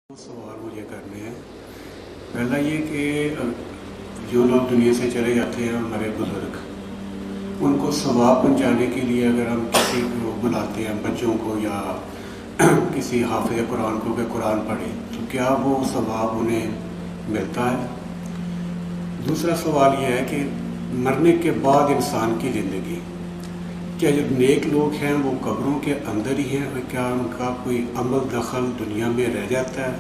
سوال مجھے کرنے ہیں۔ پہلا یہ کہ جو لوگ دنیا سے چلے جاتے ہیں ہمارے بزرگ، ان کو ثواب پہنچانے کے لیے اگر ہم کسی کو بلاتے ہیں، بچوں کو یا کسی حافظ قرآن کو کہ قرآن پڑھے، تو کیا وہ ثواب انہیں ملتا ہے؟ دوسرا سوال یہ ہے کہ مرنے کے بعد انسان کی زندگی، کیا جو نیک لوگ ہیں وہ قبروں کے اندر ہی ہیں، اور کیا ان کا کوئی عمل دخل دنیا میں رہ جاتا ہے،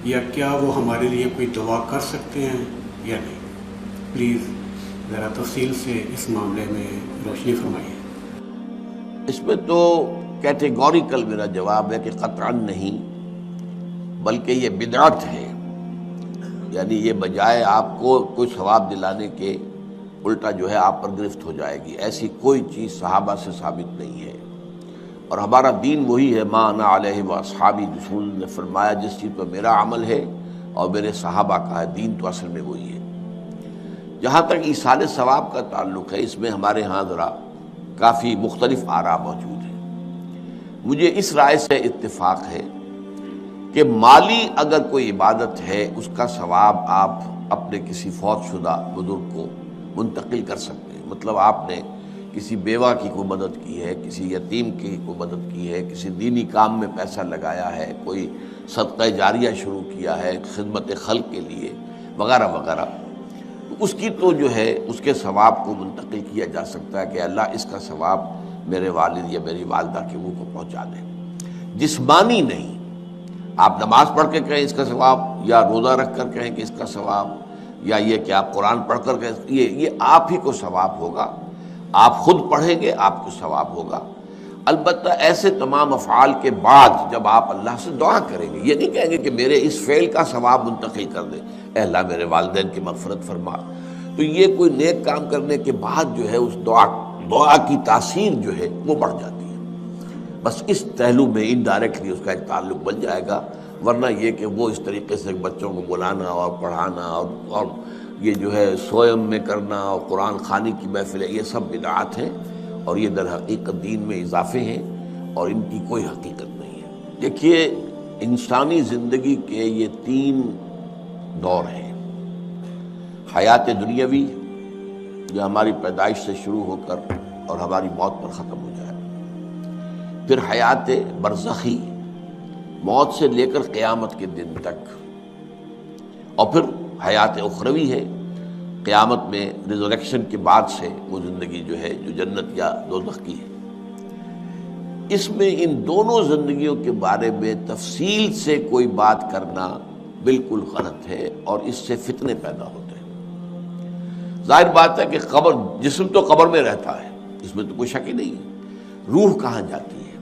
یا کیا وہ ہمارے لیے کوئی دعا کر سکتے ہیں یا نہیں؟ پلیز ذرا تفصیل سے اس معاملے میں روشنی فرمائیے۔ اس میں تو کیٹیگوریکل میرا جواب ہے کہ قطعاً نہیں، بلکہ یہ بدعت ہے۔ یعنی یہ بجائے آپ کو کوئی ثواب دلانے کے الٹا جو ہے آپ پر گرفت ہو جائے گی، ایسی کوئی چیز صحابہ سے ثابت نہیں ہے۔ اور ہمارا دین وہی ہے، ما انا علیہ واصحابی، رسول نے فرمایا جس چیز پر میرا عمل ہے اور میرے صحابہ کا ہے، دین تو اصل میں وہی ہے۔ جہاں تک ایصال ثواب کا تعلق ہے، اس میں ہمارے ہاں ذرا کافی مختلف آراء موجود ہیں۔ مجھے اس رائے سے اتفاق ہے کہ مالی اگر کوئی عبادت ہے، اس کا ثواب آپ اپنے کسی فوت شدہ بزرگ کو منتقل کر سکتے ہیں۔ مطلب آپ نے کسی بیوہ کی کوئی مدد کی ہے، کسی یتیم کی کوئی مدد کی ہے، کسی دینی کام میں پیسہ لگایا ہے، کوئی صدقہ جاریہ شروع کیا ہے خدمت خلق کے لیے وغیرہ وغیرہ، تو اس کی تو جو ہے اس کے ثواب کو منتقل کیا جا سکتا ہے کہ اللہ اس کا ثواب میرے والد یا میری والدہ کے منہ کو پہنچا دے۔ جسمانی نہیں، آپ نماز پڑھ کے کہیں اس کا ثواب، یا روزہ رکھ کر کہیں کہ اس کا ثواب، یا یہ کہ آپ قرآن پڑھ کر کہیں، یہ آپ ہی کو ثواب ہوگا، آپ خود پڑھیں گے آپ کو ثواب ہوگا۔ البتہ ایسے تمام افعال کے بعد جب آپ اللہ سے دعا کریں گے، یہ نہیں کہیں گے کہ میرے اس فعل کا ثواب منتقل کر دے، اے اللہ میرے والدین کی مغفرت فرما، تو یہ کوئی نیک کام کرنے کے بعد جو ہے اس دعا کی تاثیر جو ہے وہ بڑھ جاتی ہے۔ بس اس پہلو میں انڈائریکٹلی اس کا ایک تعلق بن جائے گا، ورنہ یہ کہ وہ اس طریقے سے بچوں کو بلانا اور پڑھانا اور یہ جو ہے سوئم میں کرنا اور قرآن خوانی کی محفلیں، یہ سب بدعات ہیں، اور یہ در حقیقت دین میں اضافے ہیں، اور ان کی کوئی حقیقت نہیں ہے۔ دیکھیے، انسانی زندگی کے یہ تین دور ہیں: حیات دنیاوی، جو ہماری پیدائش سے شروع ہو کر اور ہماری موت پر ختم ہو جائے، پھر حیات برزخی، موت سے لے کر قیامت کے دن تک، اور پھر حیات اخروی ہے، قیامت میں ریزریکشن کے بعد سے وہ زندگی جو ہے جو جنت یا دوزخ کی ہے۔ اس میں ان دونوں زندگیوں کے بارے میں تفصیل سے کوئی بات کرنا بالکل غلط ہے، اور اس سے فتنے پیدا ہوتے ہیں۔ ظاہر بات ہے کہ قبر، جسم تو قبر میں رہتا ہے، اس میں تو کوئی شک ہی نہیں ہے۔ روح کہاں جاتی ہے؟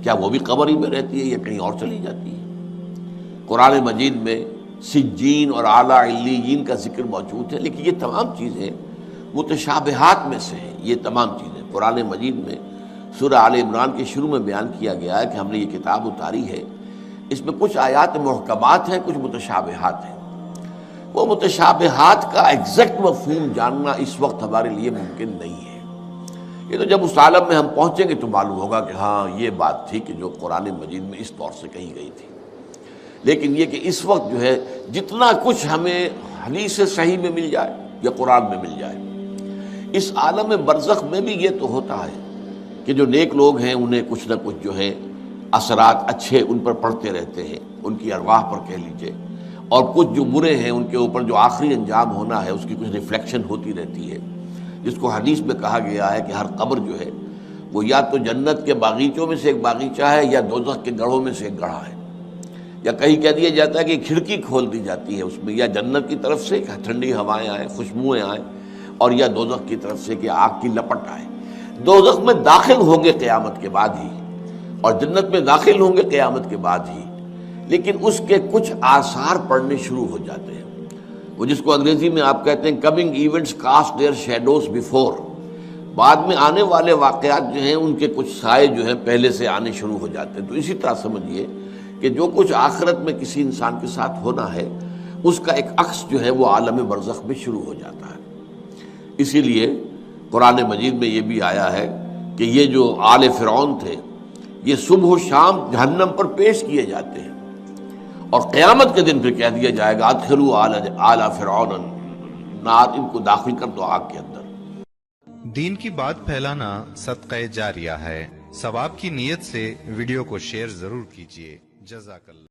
کیا وہ بھی قبر ہی میں رہتی ہے یا کہیں اور چلی جاتی ہے؟ قرآن مجید میں سجین اور اعلیٰ علیین کا ذکر موجود ہے، لیکن یہ تمام چیزیں متشابہات میں سے ہیں۔ یہ تمام چیزیں قرآن مجید میں سورہ آل عمران کے شروع میں بیان کیا گیا ہے کہ ہم نے یہ کتاب اتاری ہے، اس میں کچھ آیات محکمات ہیں، کچھ متشابہات ہیں۔ وہ متشابہات کا ایگزیکٹ مفہوم جاننا اس وقت ہمارے لیے ممکن نہیں ہے۔ یہ تو جب اس عالم میں ہم پہنچیں گے تو معلوم ہوگا کہ ہاں یہ بات تھی کہ جو قرآن مجید میں اس طور سے کہی گئی تھی۔ لیکن یہ کہ اس وقت جو ہے جتنا کچھ ہمیں حدیث صحیح میں مل جائے یا قرآن میں مل جائے، اس عالم برزخ میں بھی یہ تو ہوتا ہے کہ جو نیک لوگ ہیں انہیں کچھ نہ کچھ جو ہے اثرات اچھے ان پر پڑتے رہتے ہیں، ان کی ارواح پر کہہ لیجئے، اور کچھ جو برے ہیں ان کے اوپر جو آخری انجام ہونا ہے اس کی کچھ ریفلیکشن ہوتی رہتی ہے، جس کو حدیث میں کہا گیا ہے کہ ہر قبر جو ہے وہ یا تو جنت کے باغیچوں میں سے ایک باغیچہ ہے یا دوزخ کے گڑھوں میں سے ایک گڑھا ہے، یا کہیں کہہ دیا جاتا ہے کہ کھڑکی کھول دی جاتی ہے اس میں، یا جنت کی طرف سے کہ ٹھنڈی ہوائیں آئیں، خوشبوئیں آئیں، اور یا دوزخ کی طرف سے کہ آگ کی لپٹ آئے۔ دوزخ میں داخل ہوں گے قیامت کے بعد ہی، اور جنت میں داخل ہوں گے قیامت کے بعد ہی، لیکن اس کے کچھ آثار پڑنے شروع ہو جاتے ہیں، وہ جس کو انگریزی میں آپ کہتے ہیں coming events cast their shadows before, بعد میں آنے والے واقعات جو ہیں ان کے کچھ سائے جو ہیں پہلے سے آنے شروع ہو جاتے ہیں۔ تو اسی طرح سمجھیے کہ جو کچھ آخرت میں کسی انسان کے ساتھ ہونا ہے اس کا ایک عکس جو ہے وہ عالم برزخ میں شروع ہو جاتا ہے۔ اسی لیے قرآن مجید میں یہ بھی آیا ہے کہ یہ جو آل فرعون تھے یہ صبح و شام جہنم پر پیش کیے جاتے ہیں، اور قیامت کے دن پھر کہہ دیا جائے گا ادخلوا آل فرعون النار، ان کو داخل کر دو آگ کے اندر۔ دین کی بات پھیلانا صدقہ جاریہ ہے، ثواب کی نیت سے ویڈیو کو شیئر ضرور کیجیے۔ جزاک اللہ۔